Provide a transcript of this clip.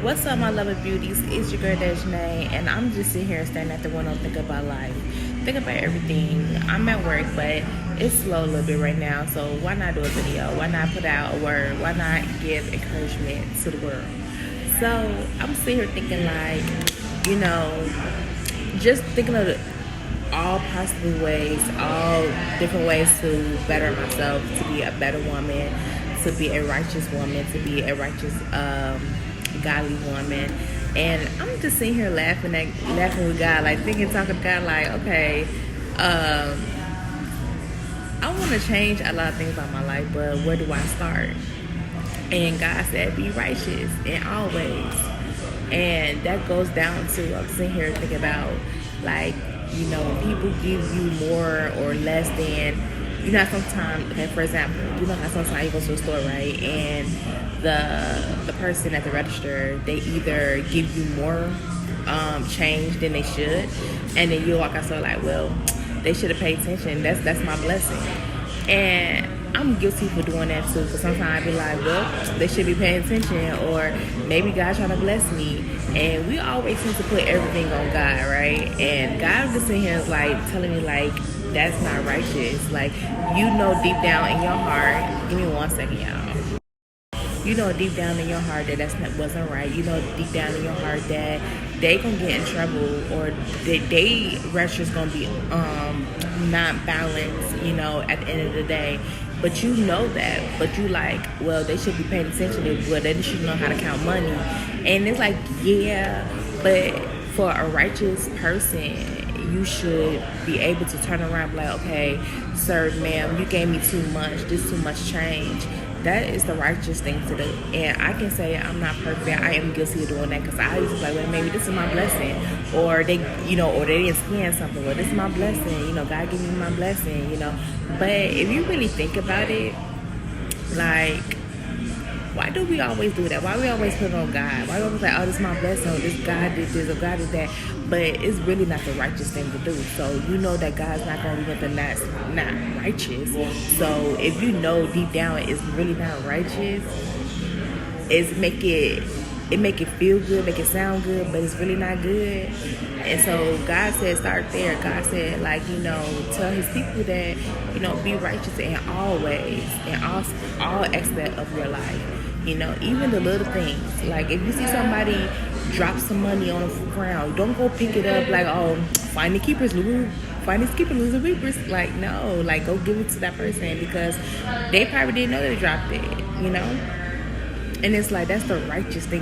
What's up, my lovely beauties? It's your girl Dejanae, and I'm just sitting here standing at the window thinking about life, thinking about everything. I'm at work, but it's slow a little bit right now, so why not do a video? Why not put out a word? Why not give encouragement to the world? So I'm sitting here thinking just thinking of all possible ways, all different ways to better myself, to be a better woman, to be a righteous woman, to be a righteous, godly woman. And I'm just sitting here laughing with God, like talking to God, like, okay, I want to change a lot of things about my life, but where do I start? And God said, be righteous in all ways. And that goes down to, I'm sitting here thinking about, like, when people give you more or less than, sometimes, okay, for example, how sometimes you go to a store, right, and the person at the register, they either give you more change than they should, and then you walk out so like, well, they should have paid attention. That's my blessing. And I'm guilty for doing that too, because sometimes I be like, well, they should be paying attention, or maybe God's trying to bless me. And we always seem to put everything on God, right? And God just in here is like telling me, like, that's not righteous. Like, deep down in your heart, give me 1 second, y'all. Deep down in your heart that wasn't right. Deep down in your heart that they gonna get in trouble, or they register's gonna be not balanced, at the end of the day. But you know that. But you like, well, they should be paying attention to, well, they should know how to count money. And it's like, yeah, but for a righteous person, you should be able to turn around and be like, okay, sir, ma'am, you gave me too much. This too much change. That is the righteous thing to do. And I can say I'm not perfect. I am guilty of doing that, because I used to be like, well, maybe this is my blessing. Or they, or they didn't scan something. Well, this is my blessing. God gave me my blessing, But if you really think about it, like, why do we always do that? Why we always put it on God? Why do we always like, oh, this is my blessing, or this God did this, or God did that? But it's really not the righteous thing to do. So that God's not going to do nothing that's not righteous. So if deep down it's really not righteous, it make it feel good, make it sound good, but it's really not good. And so God said, start there. God said, like, tell his people that, be righteous in all ways, in all aspects of your life. Even the little things. Like, if you see somebody drop some money on the ground, don't go pick it up like, oh, find these keepers, lose the weepers. Like, no, like, go give it to that person, because they probably didn't know they dropped it, And it's like, that's the righteous thing.